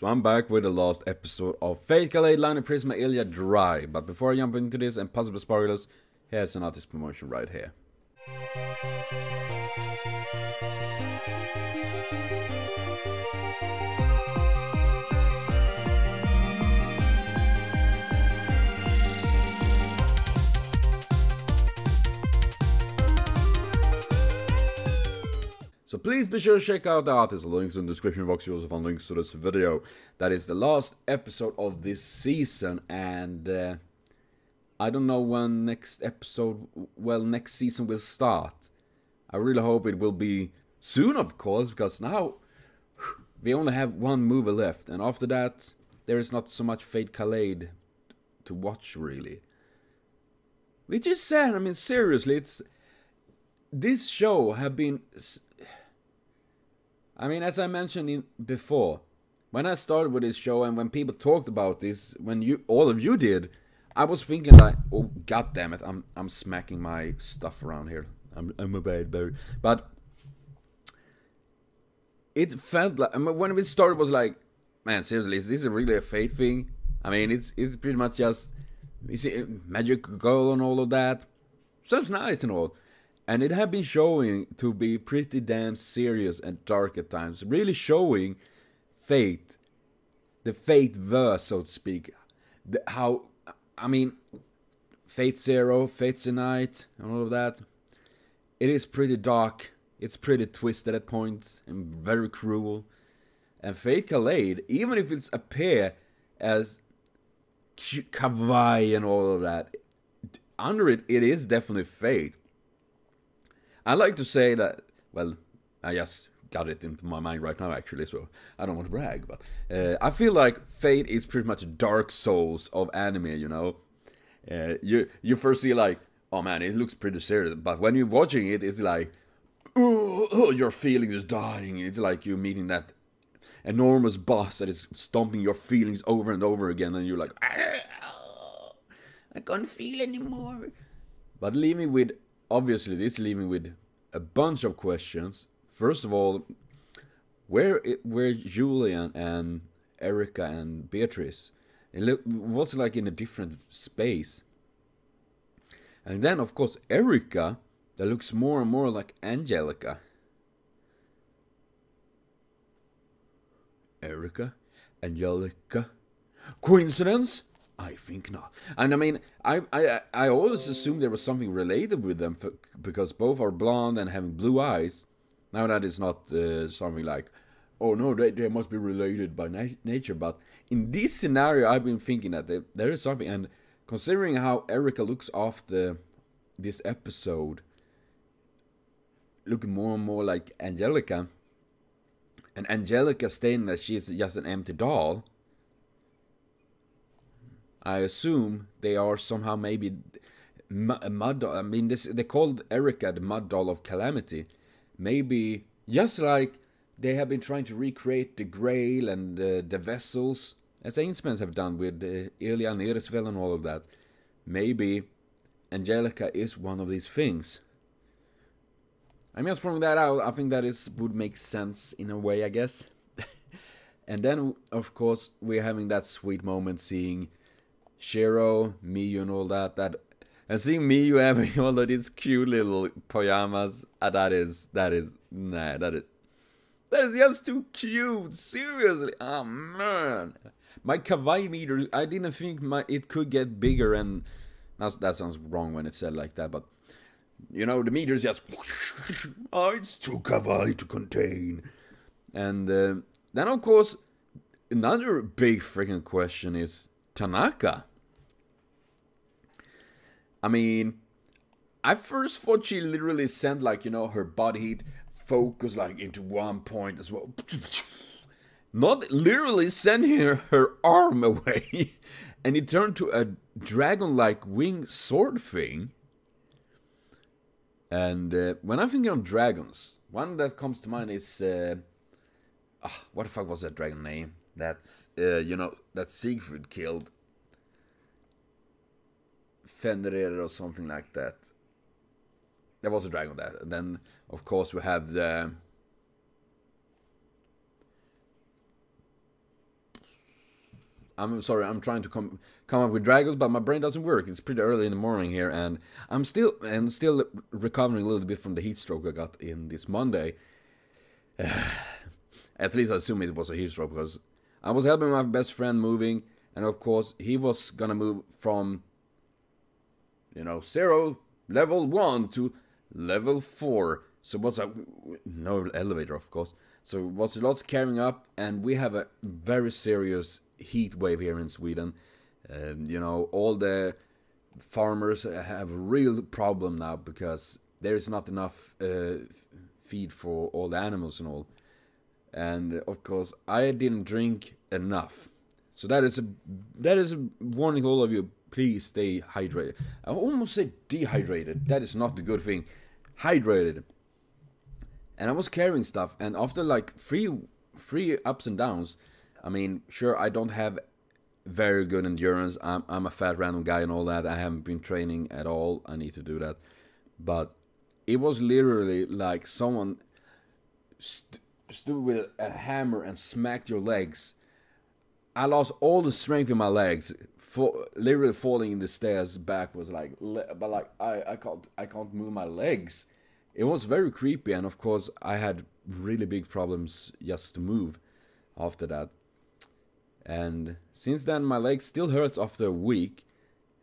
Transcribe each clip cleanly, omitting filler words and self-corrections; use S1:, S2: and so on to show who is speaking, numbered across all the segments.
S1: So I'm back with the last episode of Fate, Kaleid, Prisma Illya Dry. But before I jump into this and possible spoilers, here's an artist promotion right here. So please be sure to check out the artist. Links in the description box. You also find links to this video. That is the last episode of this season, and I don't know when next season will start. I really hope it will be soon, of course, because now we only have one movie left, and after that there is not so much Fate Kaleid to watch really. Which is sad. I mean, seriously, this show have been. I mean, as I mentioned before, when I started with this show and when people talked about this, when all of you did, I was thinking like, oh god damn it, I'm smacking my stuff around here. I'm a bad bird. But it felt like, I mean, when we started, it was like, man, seriously, is this really a Fate thing? I mean, it's pretty much just, you see, magic girl and all of that. Sounds nice and all. And it had been showing to be pretty damn serious and dark at times. Really showing Fate. The Fate-verse, so to speak. How, I mean, Fate Zero, Fate Night, and all of that. It is pretty dark. It's pretty twisted at points. And very cruel. And Fate Kaleid, even if it's appear as kawaii and all of that, under it is definitely Fate. I like to say that, well, I just got it into my mind right now actually, so I don't want to brag, but I feel like Fate is pretty much Dark Souls of anime, you know. You first see like, oh man, it looks pretty serious, but when you're watching it, it's like, oh, your feelings is dying. It's like you're meeting that enormous boss that is stomping your feelings over and over again, and you're like, I can't feel anymore. But obviously, this leaves me with a bunch of questions. First of all, where Julian and Erica and Beatrice? What's it like in a different space? And then, of course, Erica, that looks more and more like Angelica. Angelica. Coincidence? I think not. And I mean, I always assumed there was something related with them because both are blonde and having blue eyes. Now that is not something like, oh no, they must be related by nature. But in this scenario, I've been thinking that there is something. And considering how Erica looks after this episode, looking more and more like Angelica, and Angelica stating that she's just an empty doll, I assume they are somehow maybe a mud doll. I mean, they called Erica the mud doll of calamity. Maybe just like they have been trying to recreate the Grail and the vessels, as Ainsmans have done with Illya and Irisvel and all of that. Maybe Angelica is one of these things. I'm just throwing that out. I think that would make sense in a way, I guess. And then, of course, we're having that sweet moment seeing Shiro, Miyu and all that, and seeing Miyu having all of these cute little pajamas, that is just too cute, seriously, oh man. My kawaii meter, I didn't think it could get bigger, and that sounds wrong when it's said like that, but, you know, the meter's just, oh, it's too kawaii to contain. And then, of course, another big freaking question is Tanaka. I mean, I first thought she literally sent, like, you know, her body heat focus, like, into one point as well. Not literally sending her arm away. And it turned to a dragon-like wing sword thing. And when I think of dragons, one that comes to mind is... what the fuck was that dragon name? That's, you know, that Siegfried killed. Fenrir or something like that. There was a dragon there. And then, of course, we have the I'm sorry, I'm trying to come up with dragons, but my brain doesn't work. It's pretty early in the morning here, and I'm still recovering a little bit from the heat stroke I got in this Monday. At least I assume it was a heat stroke, because I was helping my best friend moving, and of course he was gonna move from, you know, level 1 to level 4. So it was no elevator, of course. So it was lots carrying up, and we have a very serious heat wave here in Sweden. You know, all the farmers have a real problem now because there is not enough feed for all the animals and all. And of course, I didn't drink enough. So that is a warning to all of you. Please stay hydrated. I almost said dehydrated. That is not a good thing. Hydrated. And I was carrying stuff, and after like three ups and downs, I mean, sure, I don't have very good endurance. I'm a fat random guy and all that. I haven't been training at all. I need to do that. But it was literally like someone stood with a hammer and smacked your legs. I lost all the strength in my legs. Literally falling in the stairs back was like, but like I can't move my legs. It was very creepy, and of course I had really big problems just to move after that. And since then my leg still hurts after a week,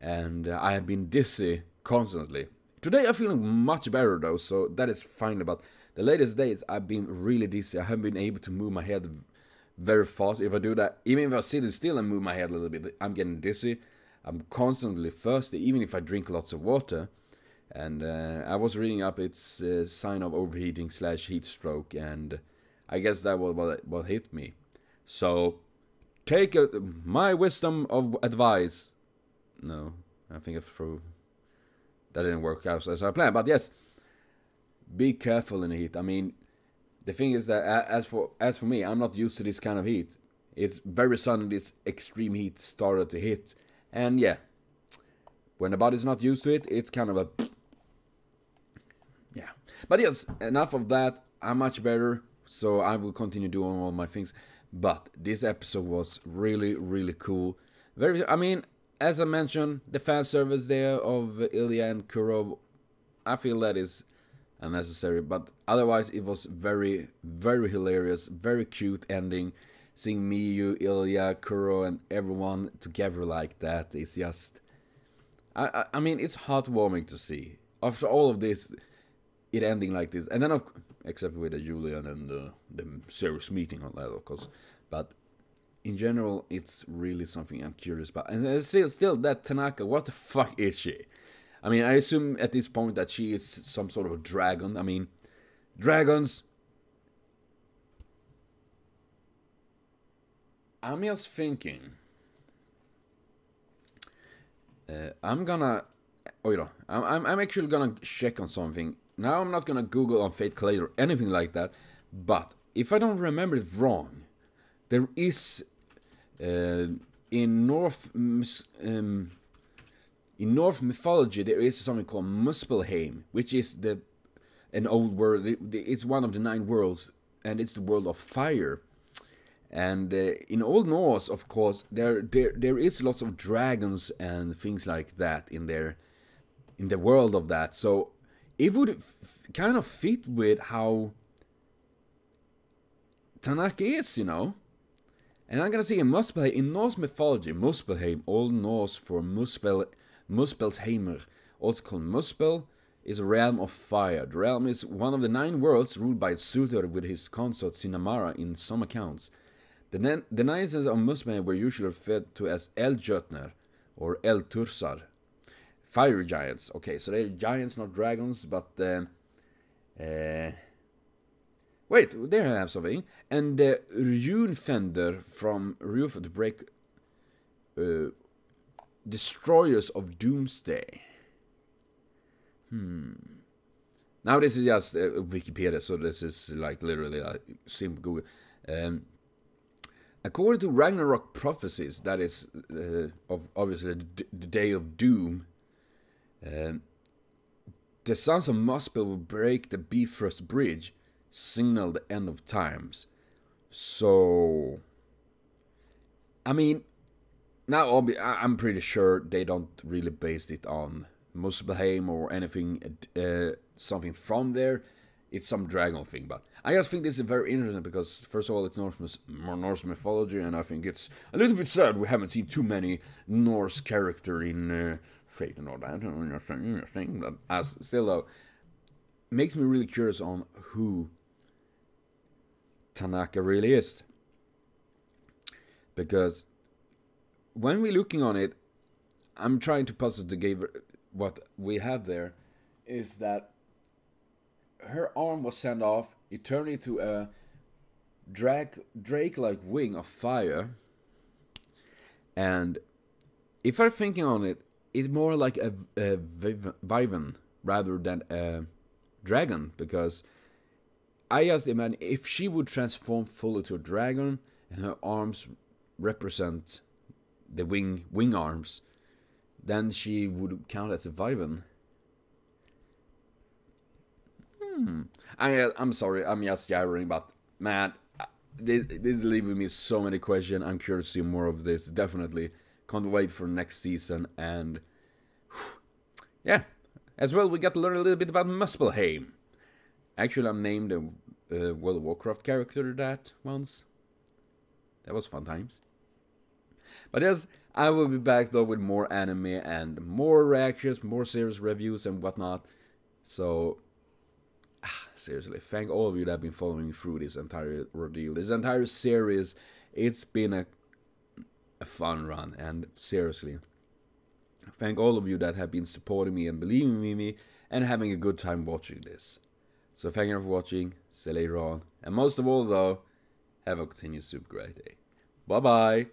S1: and I have been dizzy constantly. Today I'm feeling much better though, so that is fine. But the latest days I've been really dizzy. I haven't been able to move my head very fast. If I do that, even if I sit still and move my head a little bit, I'm getting dizzy. I'm constantly thirsty, even if I drink lots of water. And I was reading up, it's a sign of overheating / heat stroke, and I guess that was what hit me. So take my wisdom of advice. No, I think that didn't work out as I planned. But yes, be careful in the heat. I mean, the thing is that as for me, I'm not used to this kind of heat. It's very sudden this extreme heat started to hit, and yeah, when the body's not used to it, it's kind of a yeah. But yes, enough of that. I'm much better, so I will continue doing all my things. But this episode was really, really cool. I mean, as I mentioned, the fan service there of Illya and Kuro, I feel that is unnecessary. But otherwise, it was very, very hilarious, very cute ending. Seeing Miyu, Illya, Kuro, and everyone together like that is just... I mean, it's heartwarming to see. After all of this, it ending like this, and then except with the Julian and the serious meeting on that, of course. But in general, it's really something I'm curious about. And still that Tanaka, what the fuck is she? I mean, I assume at this point that she is some sort of a dragon. I mean, dragons. I'm just thinking. I'm actually gonna check on something. Now I'm not gonna Google on Fate Kaleid or anything like that, but if I don't remember it wrong, there is in North mythology there is something called Muspelheim, which is an old world. It's one of the 9 worlds, and it's the world of fire. And in Old Norse, of course, there is lots of dragons and things like that in the world of that. So it would kind of fit with how Tanaka is, you know. And I'm gonna say in Muspelheim, in Norse mythology, Muspelheim, Old Norse for Muspelsheimer, also called Muspel, is a realm of fire. The realm is one of the 9 worlds ruled by Surtur with his consort Sinamara in some accounts. The Nices of Muspelheim were usually referred to as Eldjötnar or Eldtursar, fire giants. Okay, so they're giants, not dragons, but wait, there I have something. And the Runefender from Roof of the Break, destroyers of Doomsday. Now this is just Wikipedia, so this is like literally like simple Google. According to Ragnarok prophecies, that is of obviously the day of doom, the sons of Muspel will break the Bifrost Bridge, signal the end of times. So, I mean, Now, I'm pretty sure they don't really base it on Muspelheim or anything, something from there. It's some dragon thing, but I just think this is very interesting because, first of all, it's Norse mythology, and I think it's a little bit sad we haven't seen too many Norse character in Fate and all that. But as still though, makes me really curious on who Tanaka really is, because when we're looking on it, I'm trying to puzzle together what we have there is that her arm was sent off, it turned into a drake-like wing of fire, and if I'm thinking on it, it's more like a wyvern rather than a dragon, because I just imagine if she would transform fully to a dragon and her arms represent the wing arms, then she would count as a wyvern. I'm sorry, I'm just jabbering, but man, this is leaving me so many questions. I'm curious to see more of this. Definitely can't wait for next season. And yeah, as well, we got to learn a little bit about Muspelheim. Actually, I named a World of Warcraft character that once. That was fun times. But yes, I will be back though with more anime and more reactions, more series reviews and whatnot. So seriously, thank all of you that have been following me through this entire ordeal, this entire series. It's been a fun run, and seriously, thank all of you that have been supporting me and believing in me and having a good time watching this. So thank you for watching, see you later on, and most of all though, have a continued super great day. Bye bye!